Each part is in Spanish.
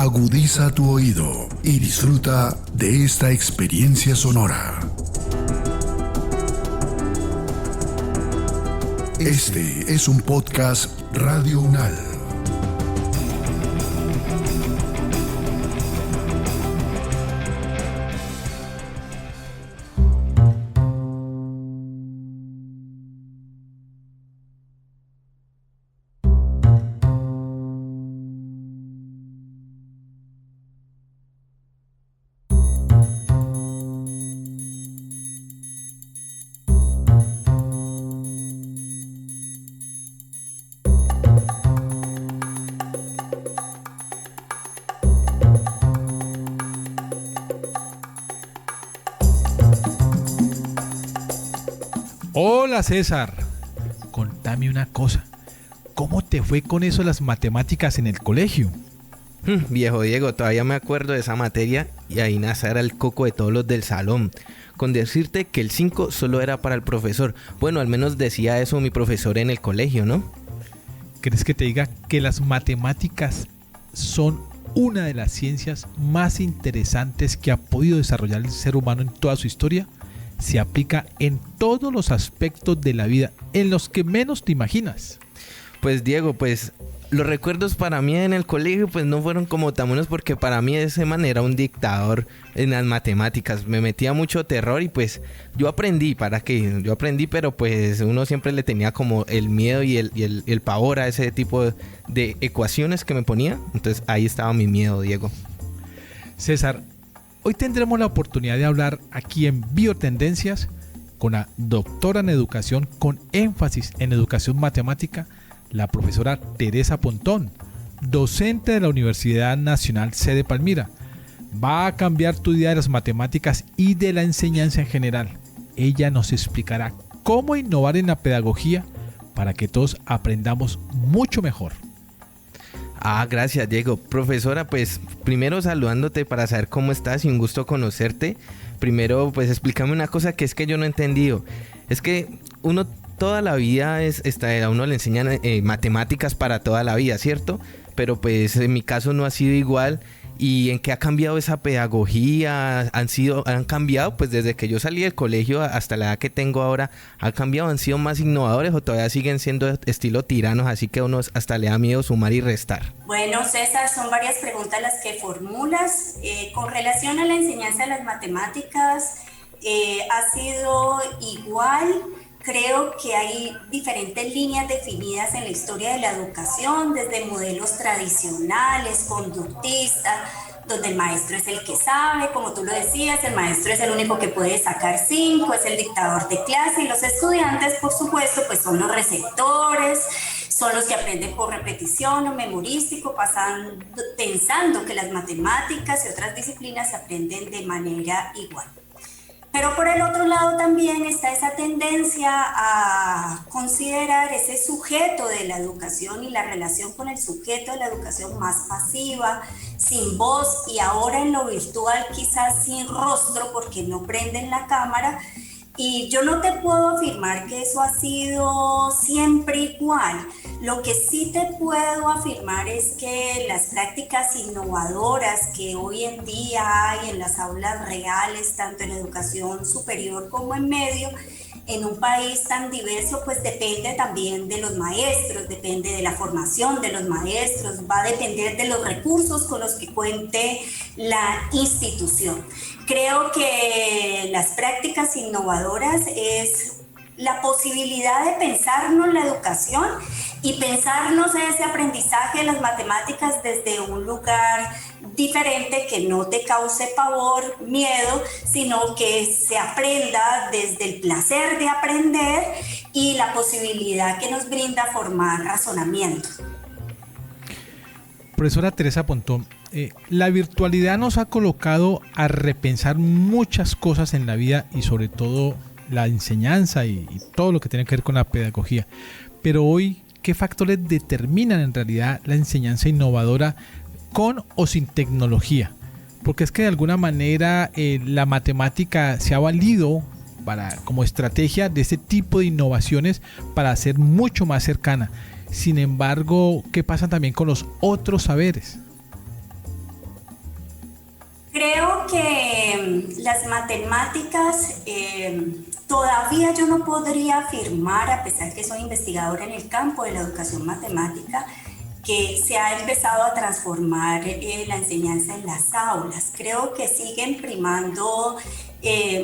Agudiza tu oído y disfruta de esta experiencia sonora. Este es un podcast Radio Unal. Hola César, contame una cosa, ¿cómo te fue con eso de las matemáticas en el colegio? Viejo Diego, todavía me acuerdo de esa materia y ahí nace era el coco de todos los del salón. Con decirte que el 5 solo era para el profesor. Bueno, al menos decía eso mi profesor en el colegio, ¿no? ¿Crees que te diga que las matemáticas son una de las ciencias más interesantes que ha podido desarrollar el ser humano en toda su historia? Se aplica en todos los aspectos de la vida, en los que menos te imaginas. Pues Diego, pues los recuerdos para mí en el colegio pues no fueron como tan buenos porque para mí ese man era un dictador en las matemáticas. Me metía mucho terror y pues yo aprendí, pero pues uno siempre le tenía como el miedo y el pavor a ese tipo de ecuaciones que me ponía. Entonces ahí estaba mi miedo, Diego. César, hoy tendremos la oportunidad de hablar aquí en Biotendencias con la doctora en educación con énfasis en educación matemática, la profesora Teresa Pontón, docente de la Universidad Nacional Sede Palmira. Va a cambiar tu idea de las matemáticas y de la enseñanza en general. Ella nos explicará cómo innovar en la pedagogía para que todos aprendamos mucho mejor. Gracias Diego. Profesora, pues primero saludándote para saber cómo estás y un gusto conocerte. Primero pues explícame una cosa que es que yo no he entendido. Es que uno toda la vida a uno le enseñan matemáticas para toda la vida, ¿cierto? Pero pues en mi caso no ha sido igual. ¿Y en qué ha cambiado esa pedagogía? ¿Han cambiado? Pues desde que yo salí del colegio hasta la edad que tengo ahora, ¿han cambiado? ¿Han sido más innovadores o todavía siguen siendo estilo tiranos? Así que a uno hasta le da miedo sumar y restar. Bueno, César, son varias preguntas las que formulas. Con relación a la enseñanza de las matemáticas, ha sido igual. Creo que hay diferentes líneas definidas en la historia de la educación, desde modelos tradicionales, conductistas, donde el maestro es el que sabe, como tú lo decías, el maestro es el único que puede sacar 5, es el dictador de clase, y los estudiantes, por supuesto, pues son los receptores, son los que aprenden por repetición o memorístico, pensando que las matemáticas y otras disciplinas se aprenden de manera igual. Pero por el otro lado también está esa tendencia a considerar ese sujeto de la educación y la relación con el sujeto de la educación más pasiva, sin voz y ahora en lo virtual quizás sin rostro porque no prenden la cámara. Y yo no te puedo afirmar que eso ha sido siempre igual. Lo que sí te puedo afirmar es que las prácticas innovadoras que hoy en día hay en las aulas reales, tanto en educación superior como en medio, en un país tan diverso, pues depende también de los maestros, depende de la formación de los maestros, va a depender de los recursos con los que cuente la institución. Creo que las prácticas innovadoras es la posibilidad de pensarnos la educación y pensarnos ese aprendizaje de las matemáticas desde un lugar diferente que no te cause pavor, miedo, sino que se aprenda desde el placer de aprender y la posibilidad que nos brinda formar razonamiento. Profesora Teresa Pontón, la virtualidad nos ha colocado a repensar muchas cosas en la vida y sobre todo la enseñanza y todo lo que tiene que ver con la pedagogía. Pero hoy, ¿qué factores determinan en realidad la enseñanza innovadora con o sin tecnología? Porque es que de alguna manera la matemática se ha valido como estrategia de este tipo de innovaciones para ser mucho más cercana. Sin embargo, ¿qué pasa también con los otros saberes? Creo que las matemáticas, todavía yo no podría afirmar, a pesar que soy investigadora en el campo de la educación matemática, que se ha empezado a transformar la enseñanza en las aulas. Creo que siguen primando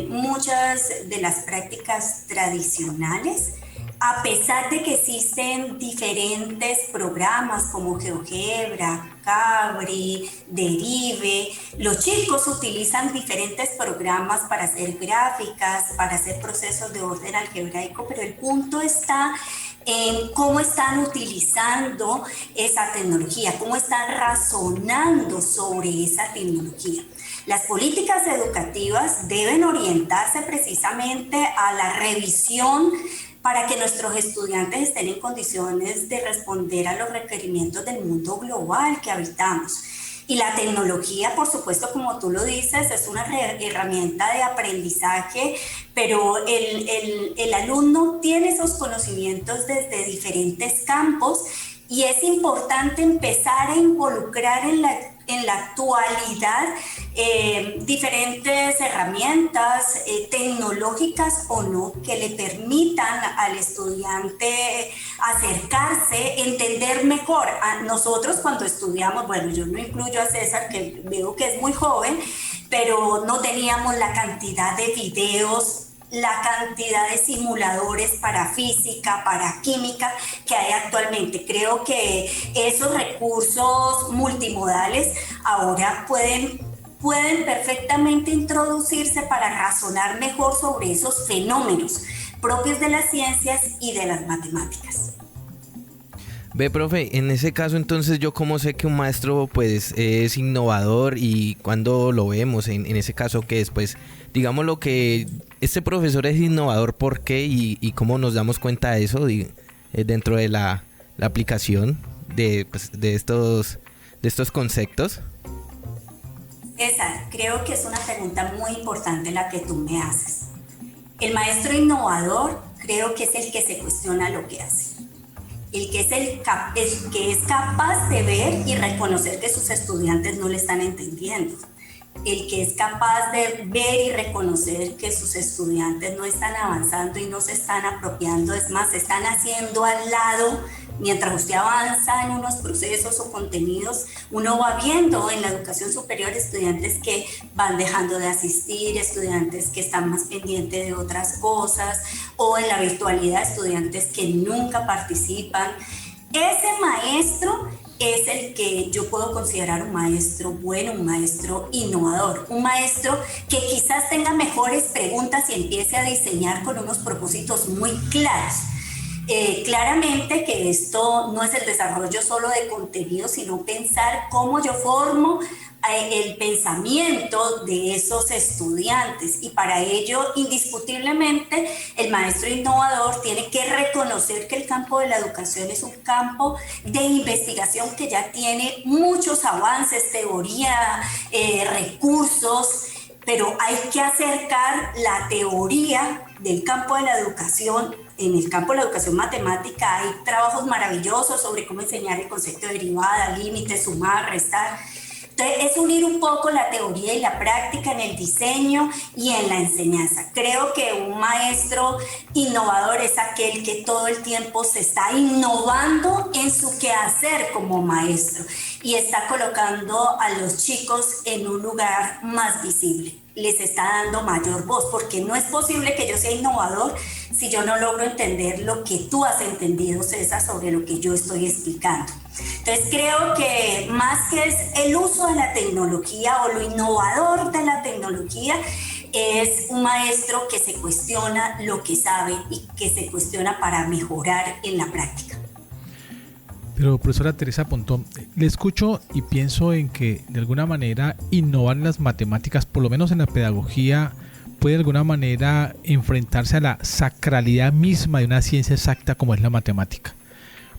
muchas de las prácticas tradicionales, a pesar de que existen diferentes programas como GeoGebra, Cabri, Derive. Los chicos utilizan diferentes programas para hacer gráficas, para hacer procesos de orden algebraico, pero el punto está en cómo están utilizando esa tecnología, cómo están razonando sobre esa tecnología. Las políticas educativas deben orientarse precisamente a la revisión para que nuestros estudiantes estén en condiciones de responder a los requerimientos del mundo global que habitamos. Y la tecnología, por supuesto, como tú lo dices, es una herramienta de aprendizaje, pero el alumno tiene esos conocimientos desde diferentes campos y es importante empezar a involucrar en la actualidad diferentes herramientas tecnológicas o no que le permitan al estudiante acercarse, entender mejor. A nosotros cuando estudiamos, bueno, yo no incluyo a César, que veo que es muy joven, pero no teníamos la cantidad de videos, la cantidad de simuladores para física, para química que hay actualmente. Creo que esos recursos multimodales ahora pueden perfectamente introducirse para razonar mejor sobre esos fenómenos propios de las ciencias y de las matemáticas. Ve, profe, en ese caso entonces yo cómo sé que un maestro pues es innovador y cuando lo vemos en ese caso que después digamos lo que este profesor es innovador, ¿por qué? Y cómo nos damos cuenta de eso dentro de la aplicación de estos conceptos. Esa, creo que es una pregunta muy importante la que tú me haces. El maestro innovador creo que es el que se cuestiona lo que hace. El que es capaz de ver y reconocer que sus estudiantes no le están entendiendo. El que es capaz de ver y reconocer que sus estudiantes no están avanzando y no se están apropiando, es más, se están haciendo al lado. Mientras usted avanza en unos procesos o contenidos, uno va viendo en la educación superior estudiantes que van dejando de asistir, estudiantes que están más pendientes de otras cosas, o en la virtualidad estudiantes que nunca participan. Ese maestro es el que yo puedo considerar un maestro bueno, un maestro innovador, un maestro que quizás tenga mejores preguntas y empiece a diseñar con unos propósitos muy claros. Claramente que esto no es el desarrollo solo de contenido, sino pensar cómo yo formo el pensamiento de esos estudiantes, y para ello indiscutiblemente el maestro innovador tiene que reconocer que el campo de la educación es un campo de investigación que ya tiene muchos avances, teoría, recursos, pero hay que acercar la teoría del campo de la educación. En el campo de la educación matemática hay trabajos maravillosos sobre cómo enseñar el concepto de derivada, límite, sumar, restar. Entonces, es unir un poco la teoría y la práctica en el diseño y en la enseñanza. Creo que un maestro innovador es aquel que todo el tiempo se está innovando en su quehacer como maestro y está colocando a los chicos en un lugar más visible. Les está dando mayor voz, porque no es posible que yo sea innovador si yo no logro entender lo que tú has entendido, César, sobre lo que yo estoy explicando. Entonces creo que más que es el uso de la tecnología o lo innovador de la tecnología, es un maestro que se cuestiona lo que sabe y que se cuestiona para mejorar en la práctica. Pero profesora Teresa Pontón, le escucho y pienso en que de alguna manera innovar en las matemáticas, por lo menos en la pedagogía, puede de alguna manera enfrentarse a la sacralidad misma de una ciencia exacta como es la matemática.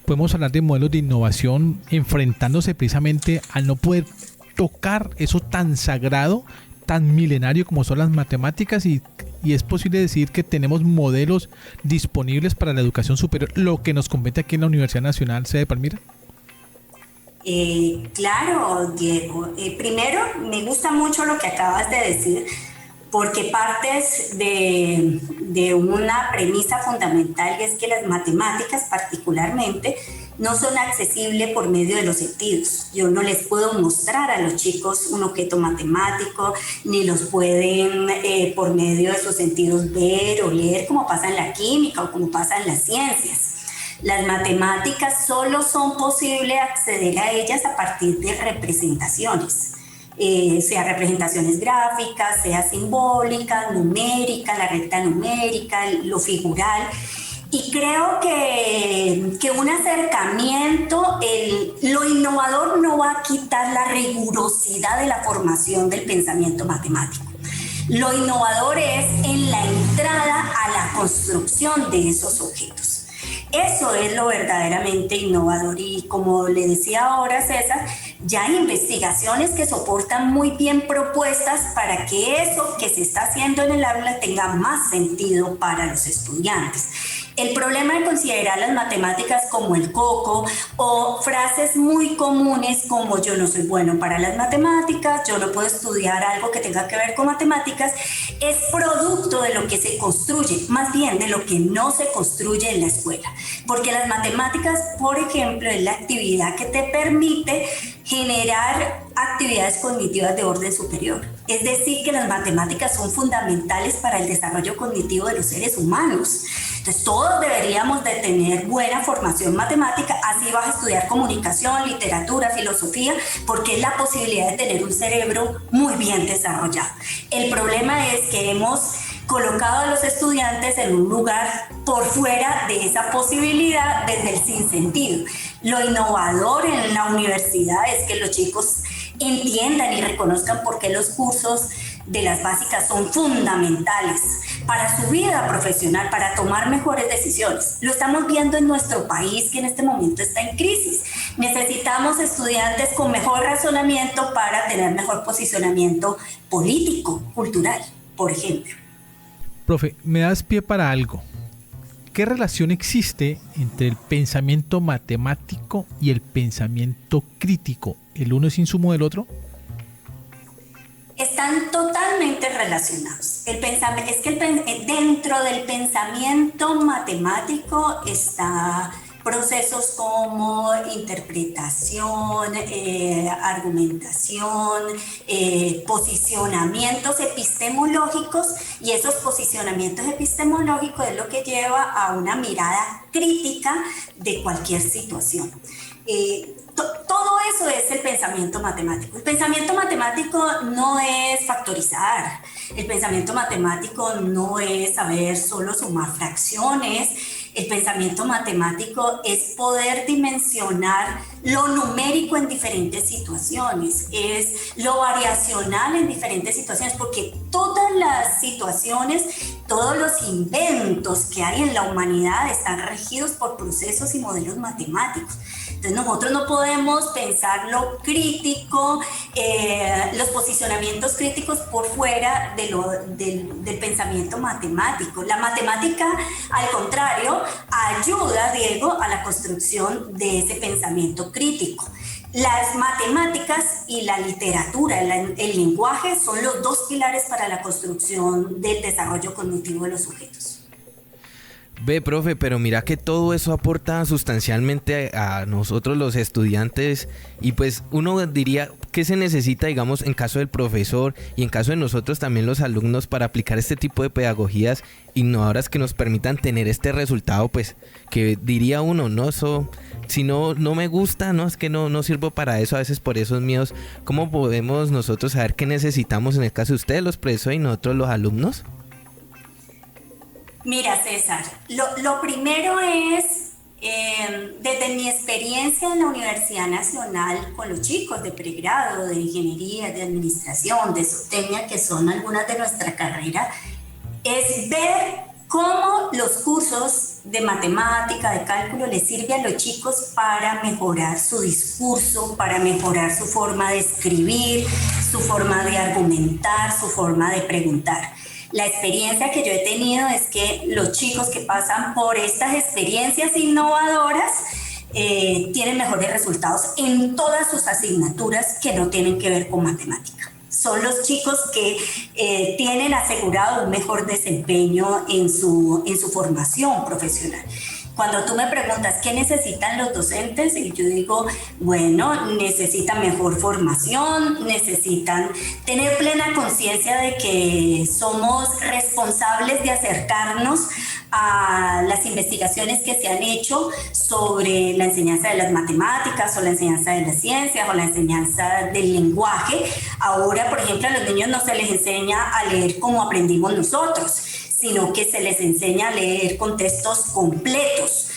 Podemos hablar de modelos de innovación enfrentándose precisamente al no poder tocar eso tan sagrado, tan milenario como son las matemáticas, y es posible decir que tenemos modelos disponibles para la educación superior, lo que nos compete aquí en la Universidad Nacional Sede de Palmira. Claro, Diego. Primero, me gusta mucho lo que acabas de decir, porque partes de una premisa fundamental, que es que las matemáticas particularmente no son accesibles por medio de los sentidos. Yo no les puedo mostrar a los chicos un objeto matemático, ni los pueden por medio de sus sentidos ver o leer, como pasa en la química o como pasa en las ciencias. Las matemáticas solo son posible acceder a ellas a partir de representaciones. Sea representaciones gráficas, sea simbólicas, numéricas, la recta numérica, lo figural. Y creo que un acercamiento, lo innovador no va a quitar la rigurosidad de la formación del pensamiento matemático. Lo innovador es en la entrada a la construcción de esos objetos. Eso es lo verdaderamente innovador, y como le decía ahora César, ya hay investigaciones que soportan muy bien propuestas para que eso que se está haciendo en el aula tenga más sentido para los estudiantes. El problema de considerar las matemáticas como el coco, o frases muy comunes como yo no soy bueno para las matemáticas, yo no puedo estudiar algo que tenga que ver con matemáticas, es producto de lo que se construye, más bien de lo que no se construye en la escuela. Porque las matemáticas, por ejemplo, es la actividad que te permite generar actividades cognitivas de orden superior. Es decir, que las matemáticas son fundamentales para el desarrollo cognitivo de los seres humanos. Entonces, todos deberíamos de tener buena formación matemática, así vas a estudiar comunicación, literatura, filosofía, porque es la posibilidad de tener un cerebro muy bien desarrollado. El problema es que hemos colocado a los estudiantes en un lugar por fuera de esa posibilidad desde el sinsentido. Lo innovador en la universidad es que los chicos entiendan y reconozcan por qué los cursos de las básicas son fundamentales para su vida profesional, para tomar mejores decisiones. Lo estamos viendo en nuestro país, que en este momento está en crisis. Necesitamos estudiantes con mejor razonamiento para tener mejor posicionamiento político, cultural, por ejemplo. Profe, me das pie para algo. ¿Qué relación existe entre el pensamiento matemático y el pensamiento crítico? ¿El uno es insumo del otro? Están totalmente relacionados. Dentro del pensamiento matemático está procesos como interpretación, argumentación, posicionamientos epistemológicos, y esos posicionamientos epistemológicos es lo que lleva a una mirada crítica de cualquier situación. Todo eso es el pensamiento matemático. El pensamiento matemático no es factorizar. El pensamiento matemático no es saber solo sumar fracciones. El pensamiento matemático es poder dimensionar lo numérico en diferentes situaciones, es lo variacional en diferentes situaciones, porque todas las situaciones, todos los inventos que hay en la humanidad están regidos por procesos y modelos matemáticos. Entonces nosotros no podemos pensar lo crítico, los posicionamientos críticos por fuera del pensamiento matemático. La matemática, al contrario, ayuda, Diego, a la construcción de ese pensamiento crítico. Las matemáticas y la literatura, el lenguaje, son los dos pilares para la construcción del desarrollo cognitivo de los sujetos. Ve, profe, pero mira que todo eso aporta sustancialmente a nosotros los estudiantes, y pues uno diría, ¿qué se necesita, digamos, en caso del profesor y en caso de nosotros también los alumnos, para aplicar este tipo de pedagogías innovadoras que nos permitan tener este resultado? Pues que diría uno, no, eso, si no me gusta, no, es que no sirvo para eso, a veces por esos miedos. ¿Cómo podemos nosotros saber qué necesitamos en el caso de ustedes, los profesores, y nosotros los alumnos? Mira, César, lo primero es, desde mi experiencia en la Universidad Nacional con los chicos de pregrado, de ingeniería, de administración, de zootecnia, que son algunas de nuestra carrera, es ver cómo los cursos de matemática, de cálculo, les sirve a los chicos para mejorar su discurso, para mejorar su forma de escribir, su forma de argumentar, su forma de preguntar. La experiencia que yo he tenido es que los chicos que pasan por estas experiencias innovadoras tienen mejores resultados en todas sus asignaturas que no tienen que ver con matemática. Son los chicos que tienen asegurado un mejor desempeño en su formación profesional. Cuando tú me preguntas qué necesitan los docentes, y yo digo, bueno, necesitan mejor formación, necesitan tener plena conciencia de que somos responsables de acercarnos a las investigaciones que se han hecho sobre la enseñanza de las matemáticas o la enseñanza de las ciencias o la enseñanza del lenguaje. Ahora, por ejemplo, a los niños no se les enseña a leer como aprendimos nosotros, sino que se les enseña a leer con textos completos.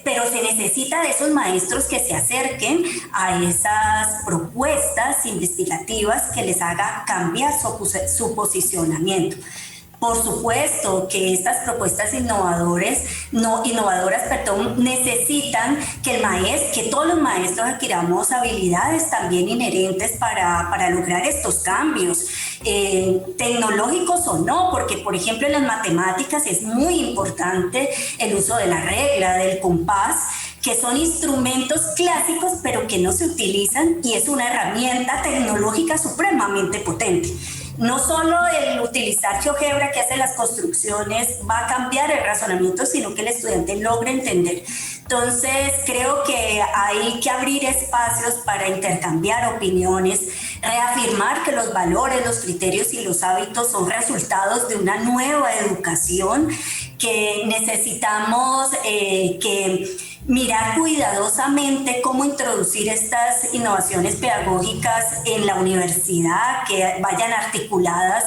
Pero se necesita de esos maestros que se acerquen a esas propuestas investigativas que les haga cambiar su posicionamiento. Por supuesto que estas propuestas innovadoras, necesitan que todos los maestros adquiramos habilidades también inherentes para lograr estos cambios, tecnológicos o no, porque por ejemplo en las matemáticas es muy importante el uso de la regla, del compás, que son instrumentos clásicos pero que no se utilizan, y es una herramienta tecnológica supremamente potente. No solo el utilizar GeoGebra, que hace las construcciones, va a cambiar el razonamiento, sino que el estudiante logre entender. Entonces, creo que hay que abrir espacios para intercambiar opiniones, reafirmar que los valores, los criterios y los hábitos son resultados de una nueva educación, que necesitamos mirar cuidadosamente cómo introducir estas innovaciones pedagógicas en la universidad, que vayan articuladas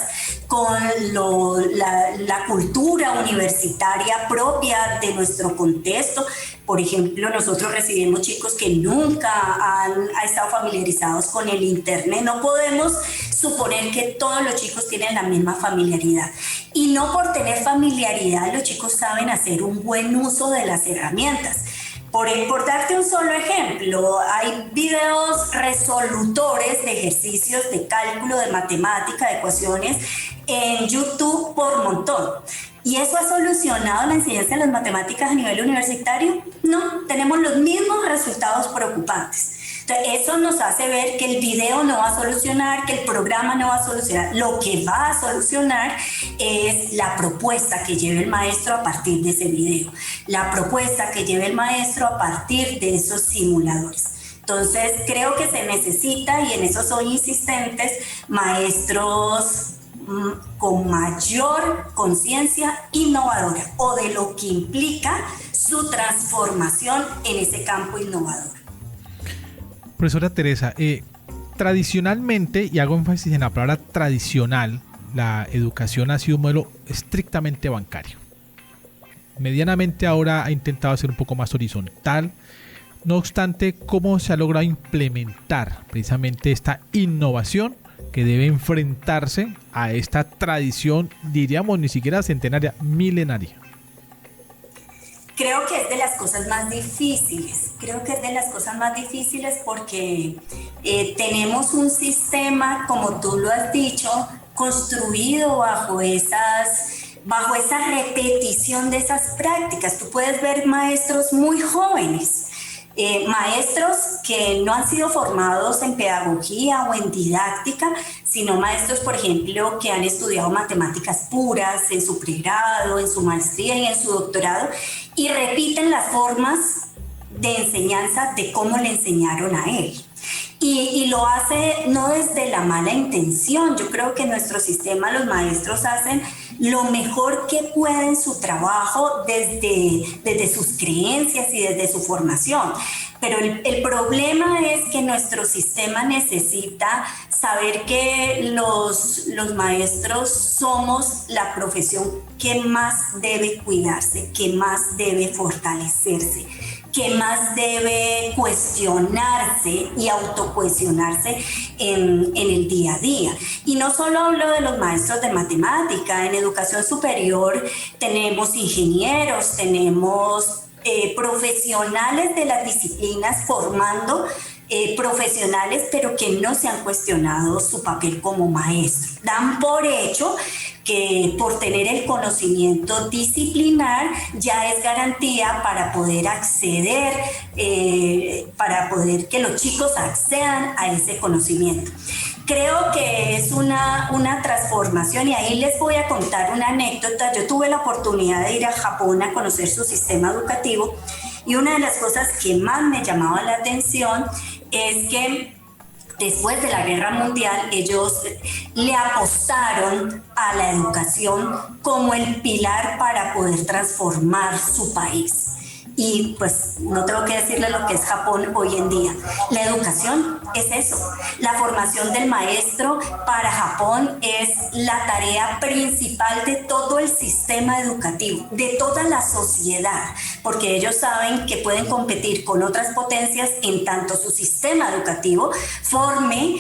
con la cultura universitaria propia de nuestro contexto. Por ejemplo, nosotros recibimos chicos que nunca han estado familiarizados con el Internet. No podemos suponer que todos los chicos tienen la misma familiaridad. Y no por tener familiaridad los chicos saben hacer un buen uso de las herramientas. Por darte un solo ejemplo, hay videos resolutores de ejercicios de cálculo, de matemática, de ecuaciones en YouTube por montón. ¿Y eso ha solucionado la enseñanza de las matemáticas a nivel universitario? No, tenemos los mismos resultados preocupantes. Entonces, eso nos hace ver que el video no va a solucionar, que el programa no va a solucionar. Lo que va a solucionar es la propuesta que lleve el maestro a partir de ese video, la propuesta que lleve el maestro a partir de esos simuladores. Entonces, creo que se necesita, y en eso soy insistentes, maestros con mayor conciencia innovadora, o de lo que implica su transformación en ese campo innovador. Profesora Teresa, tradicionalmente, y hago énfasis en la palabra tradicional, la educación ha sido un modelo estrictamente bancario. Medianamente ahora ha intentado ser un poco más horizontal. No obstante, ¿cómo se ha logrado implementar precisamente esta innovación que debe enfrentarse a esta tradición, diríamos ni siquiera centenaria, milenaria? Creo que es de las cosas más difíciles. Porque tenemos un sistema, como tú lo has dicho, construido bajo esa repetición de esas prácticas. Tú puedes ver maestros muy jóvenes, maestros que no han sido formados en pedagogía o en didáctica, sino maestros, por ejemplo, que han estudiado matemáticas puras en su pregrado, en su maestría y en su doctorado, y repiten las formas de enseñanza de cómo le enseñaron a él. Y lo hace no desde la mala intención. Yo creo que en nuestro sistema los maestros hacen lo mejor que pueden su trabajo desde sus creencias y desde su formación. Pero el problema es que nuestro sistema necesita saber que los maestros somos la profesión que más debe cuidarse, que más debe fortalecerse, que más debe cuestionarse y autocuestionarse en el día a día. Y no solo hablo de los maestros de matemática, en educación superior tenemos ingenieros, tenemos profesionales de las disciplinas formando profesionales, pero que no se han cuestionado su papel como maestro. Dan por hecho que por tener el conocimiento disciplinar ya es garantía para poder acceder, para poder que los chicos accedan a ese conocimiento. Creo que es una transformación, y ahí les voy a contar una anécdota. Yo tuve la oportunidad de ir a Japón a conocer su sistema educativo, y una de las cosas que más me llamaba la atención es que después de la Guerra Mundial ellos le apostaron a la educación como el pilar para poder transformar su país. Y pues no tengo que decirle lo que es Japón hoy en día. La educación es eso. La formación del maestro para Japón es la tarea principal de todo el sistema educativo, de toda la sociedad, porque ellos saben que pueden competir con otras potencias en tanto su sistema educativo forme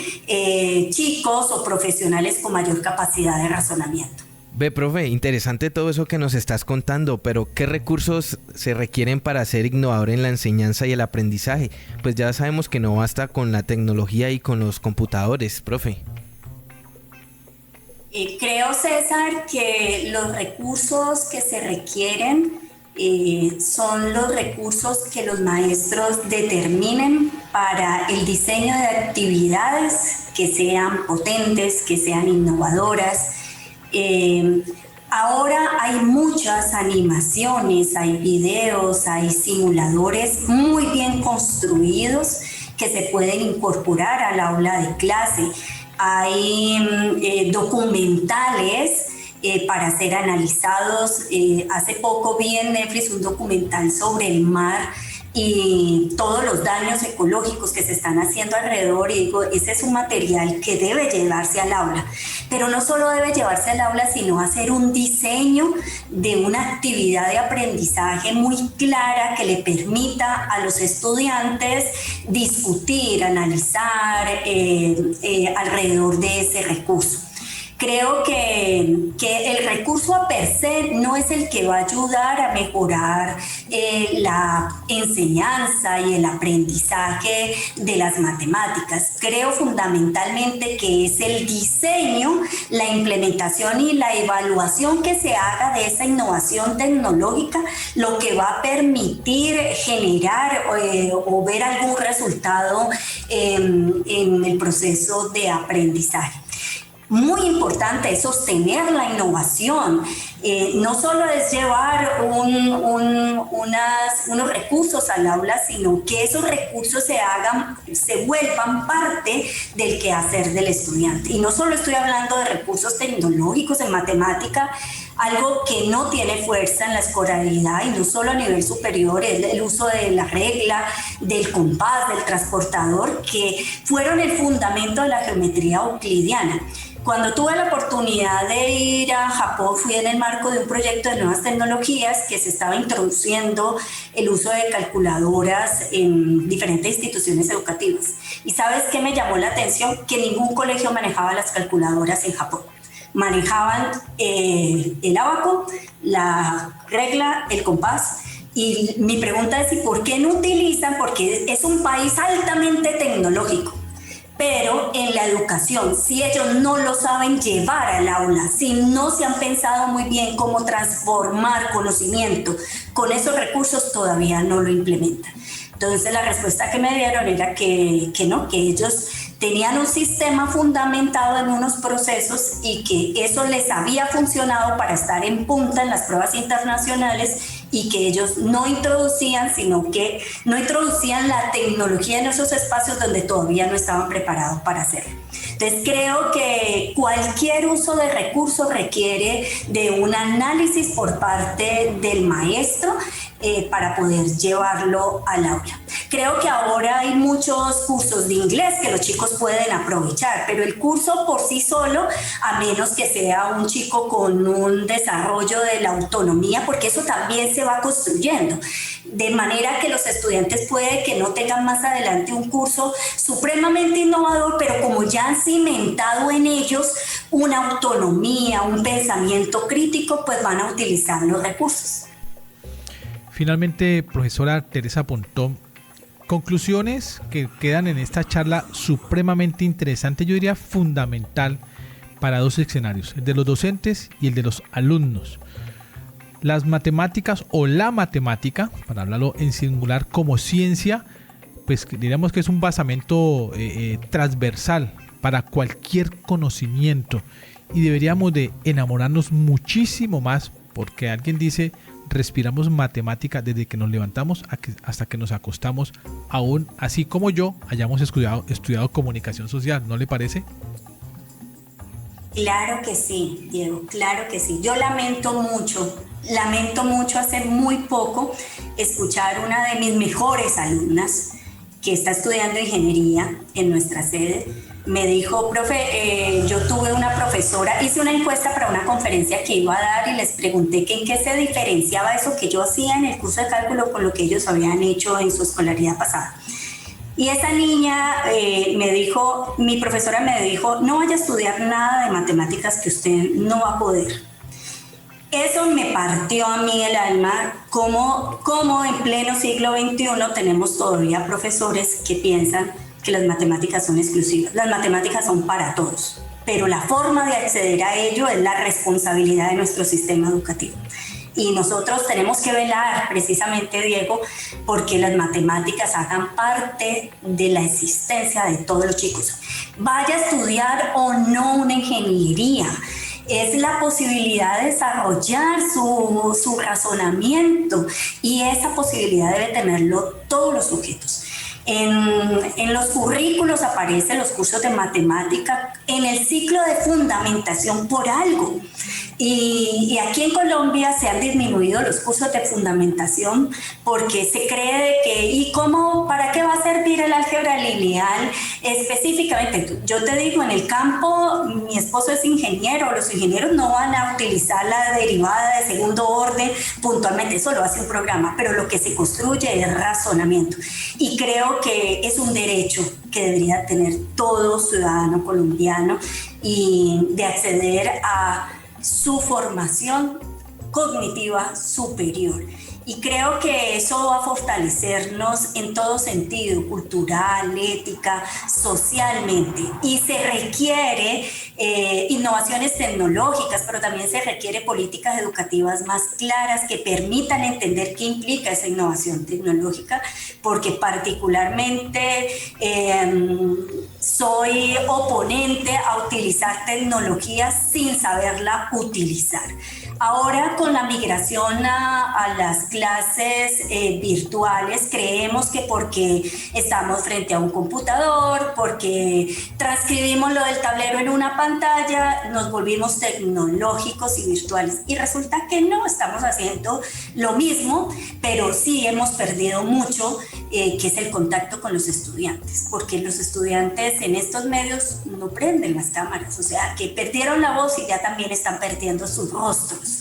chicos o profesionales con mayor capacidad de razonamiento. Ve, profe, interesante todo eso que nos estás contando, pero ¿qué recursos se requieren para ser innovador en la enseñanza y el aprendizaje? Pues ya sabemos que no basta con la tecnología y con los computadores, profe. Creo, César, que los recursos que se requieren son los recursos que los maestros determinen para el diseño de actividades que sean potentes, que sean innovadoras. Ahora hay muchas animaciones, hay videos, hay simuladores muy bien construidos que se pueden incorporar al aula de clase. Hay documentales para ser analizados. Hace poco vi en Netflix un documental sobre el mar y todos los daños ecológicos que se están haciendo alrededor, y digo, ese es un material que debe llevarse al aula, pero no solo debe llevarse al aula, sino hacer un diseño de una actividad de aprendizaje muy clara que le permita a los estudiantes discutir, analizar alrededor de ese recurso. Creo que el recurso a per se no es el que va a ayudar a mejorar la enseñanza y el aprendizaje de las matemáticas. Creo fundamentalmente que es el diseño, la implementación y la evaluación que se haga de esa innovación tecnológica lo que va a permitir generar o ver algún resultado en el proceso de aprendizaje. Muy importante es sostener la innovación. No solo es llevar unos recursos al aula, sino que esos recursos se vuelvan parte del quehacer del estudiante. Y no solo estoy hablando de recursos tecnológicos en matemática, algo que no tiene fuerza en la escolaridad y no solo a nivel superior, es el uso de la regla, del compás, del transportador, que fueron el fundamento de la geometría euclidiana. Cuando tuve la oportunidad de ir a Japón, fui en el marco de un proyecto de nuevas tecnologías que se estaba introduciendo el uso de calculadoras en diferentes instituciones educativas. ¿Y sabes qué me llamó la atención? Que ningún colegio manejaba las calculadoras en Japón. Manejaban el ábaco, la regla, el compás. Y mi pregunta es, ¿y por qué no utilizan? Porque es un país altamente tecnológico. Pero en la educación, si ellos no lo saben llevar al aula, si no se han pensado muy bien cómo transformar conocimiento con esos recursos, todavía no lo implementan. Entonces la respuesta que me dieron era que ellos tenían un sistema fundamentado en unos procesos y que eso les había funcionado para estar en punta en las pruebas internacionales, y que ellos no introducían la tecnología en esos espacios donde todavía no estaban preparados para hacerlo. Entonces creo que cualquier uso de recursos requiere de un análisis por parte del maestro para poder llevarlo al aula. Creo que ahora hay muchos cursos de inglés que los chicos pueden aprovechar, pero el curso por sí solo, a menos que sea un chico con un desarrollo de la autonomía, porque eso también se va construyendo, de manera que los estudiantes puede que no tengan más adelante un curso supremamente innovador, pero como ya han cimentado en ellos una autonomía, un pensamiento crítico, pues van a utilizar los recursos. Finalmente, profesora Teresa Pontón, conclusiones que quedan en esta charla supremamente interesante, yo diría fundamental, para dos escenarios, el de los docentes y el de los alumnos. Las matemáticas o la matemática, para hablarlo en singular como ciencia, pues diríamos que es un basamento transversal para cualquier conocimiento y deberíamos de enamorarnos muchísimo más, porque alguien dice, respiramos matemática desde que nos levantamos hasta que nos acostamos, aún así como yo hayamos estudiado comunicación social, ¿no le parece? Claro que sí, Diego, claro que sí. Yo lamento mucho hace muy poco escuchar una de mis mejores alumnas que está estudiando ingeniería en nuestra sede. Me dijo, profe, yo tuve una profesora, hice una encuesta para una conferencia que iba a dar y les pregunté que en qué se diferenciaba eso que yo hacía en el curso de cálculo con lo que ellos habían hecho en su escolaridad pasada. Y esa niña mi profesora me dijo, no vaya a estudiar nada de matemáticas que usted no va a poder. Eso me partió a mí el alma, como en pleno siglo XXI tenemos todavía profesores que piensan que las matemáticas son exclusivas. Las matemáticas son para todos, pero la forma de acceder a ello es la responsabilidad de nuestro sistema educativo. Y nosotros tenemos que velar precisamente, Diego, porque las matemáticas hagan parte de la existencia de todos los chicos. Vaya a estudiar o no una ingeniería, es la posibilidad de desarrollar su razonamiento, y esa posibilidad debe tenerlo todos los sujetos. En los currículos aparecen los cursos de matemática en el ciclo de fundamentación por algo. Y aquí en Colombia se han disminuido los cursos de fundamentación porque se cree que, ¿para qué va a servir el álgebra lineal específicamente? Yo te digo, en el campo, mi esposo es ingeniero, los ingenieros no van a utilizar la derivada de segundo orden puntualmente, eso lo hace un programa, pero lo que se construye es razonamiento. Y creo que es un derecho que debería tener todo ciudadano colombiano, y de acceder a su formación cognitiva superior. Y creo que eso va a fortalecernos en todo sentido, cultural, ética, socialmente. Y se requiere innovaciones tecnológicas, pero también se requiere políticas educativas más claras que permitan entender qué implica esa innovación tecnológica, porque particularmente soy oponente a utilizar tecnología sin saberla utilizar. Ahora, con la migración a las clases virtuales, creemos que porque estamos frente a un computador, porque transcribimos lo del tablero en una pantalla, nos volvimos tecnológicos y virtuales. Y resulta que no, estamos haciendo lo mismo, pero sí hemos perdido mucho, que es el contacto con los estudiantes, porque los estudiantes en estos medios no prenden las cámaras, o sea, que perdieron la voz y ya también están perdiendo sus rostros.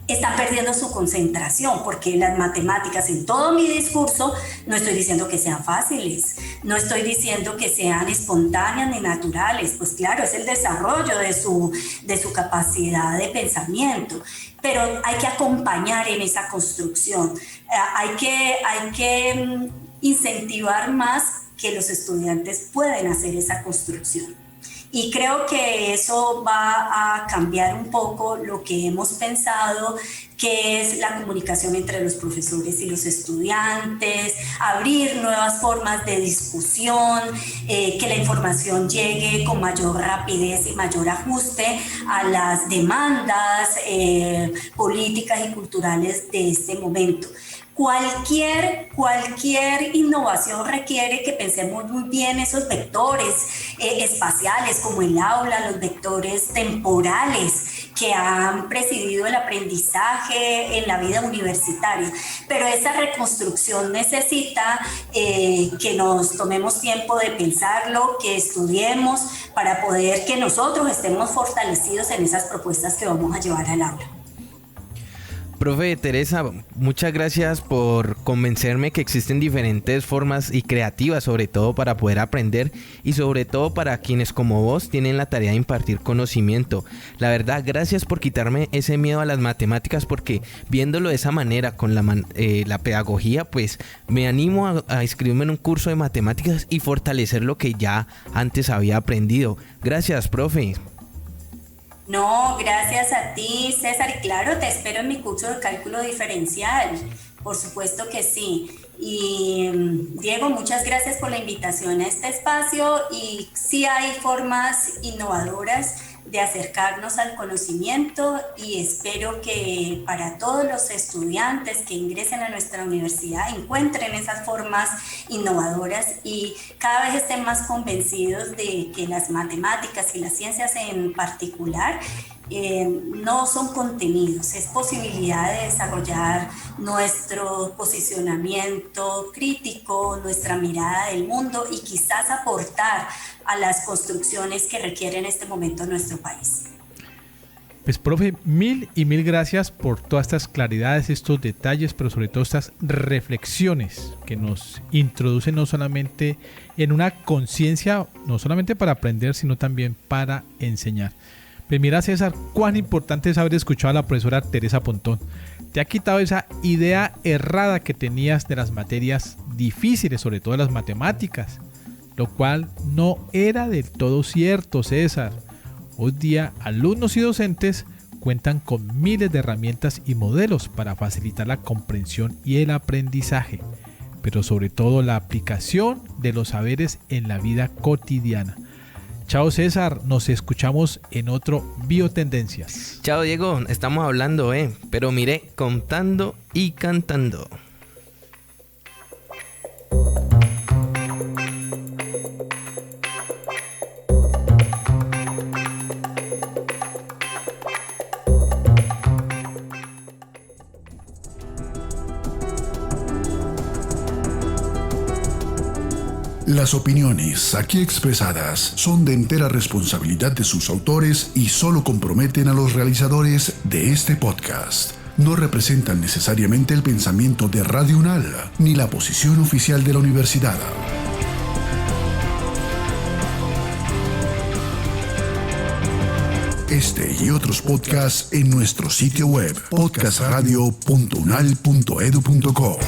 Están perdiendo su concentración, porque las matemáticas, en todo mi discurso, no estoy diciendo que sean fáciles, no estoy diciendo que sean espontáneas ni naturales, pues claro, es el desarrollo de su capacidad de pensamiento, pero hay que acompañar en esa construcción, hay que incentivar más que los estudiantes pueden hacer esa construcción. Y creo que eso va a cambiar un poco lo que hemos pensado, que es la comunicación entre los profesores y los estudiantes, abrir nuevas formas de discusión, que la información llegue con mayor rapidez y mayor ajuste a las demandas políticas y culturales de este momento. Cualquier innovación requiere que pensemos muy bien esos vectores espaciales, como el aula, los vectores temporales que han presidido el aprendizaje en la vida universitaria. Pero esa reconstrucción necesita que nos tomemos tiempo de pensarlo, que estudiemos para poder que nosotros estemos fortalecidos en esas propuestas que vamos a llevar al aula. Profe Teresa, muchas gracias por convencerme que existen diferentes formas y creativas, sobre todo para poder aprender, y sobre todo para quienes como vos tienen la tarea de impartir conocimiento. La verdad, gracias por quitarme ese miedo a las matemáticas, porque viéndolo de esa manera con la pedagogía, pues me animo a inscribirme en un curso de matemáticas y fortalecer lo que ya antes había aprendido. Gracias, profe. No, gracias a ti, César. Y claro, te espero en mi curso de cálculo diferencial. Por supuesto que sí. Y Diego, muchas gracias por la invitación a este espacio. Y sí hay formas innovadoras de acercarnos al conocimiento y espero que para todos los estudiantes que ingresen a nuestra universidad encuentren esas formas innovadoras y cada vez estén más convencidos de que las matemáticas y las ciencias en particular no son contenidos, es posibilidad de desarrollar nuestro posicionamiento crítico, nuestra mirada del mundo y quizás aportar a las construcciones que requiere en este momento nuestro país. Pues profe, mil gracias por todas estas claridades, estos detalles, pero sobre todo estas reflexiones que nos introducen no solamente en una conciencia, no solamente para aprender, sino también para enseñar. Pues mira, César, cuán importante es haber escuchado a la profesora Teresa Pontón. Te ha quitado esa idea errada que tenías de las materias difíciles, sobre todo las matemáticas, lo cual no era del todo cierto, César. Hoy día, alumnos y docentes cuentan con miles de herramientas y modelos para facilitar la comprensión y el aprendizaje, pero sobre todo la aplicación de los saberes en la vida cotidiana. Chao César, nos escuchamos en otro Biotendencias. Chao Diego, estamos hablando, pero mire, contando y cantando. Las opiniones aquí expresadas son de entera responsabilidad de sus autores y solo comprometen a los realizadores de este podcast. No representan necesariamente el pensamiento de Radio UNAL ni la posición oficial de la universidad. Este y otros podcasts en nuestro sitio web podcastradio.unal.edu.co.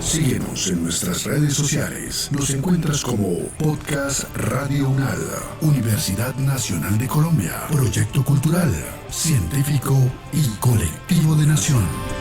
Síguenos en nuestras redes sociales. Nos encuentras como Podcast Radio UNAL, Universidad Nacional de Colombia, proyecto cultural, científico y colectivo de nación.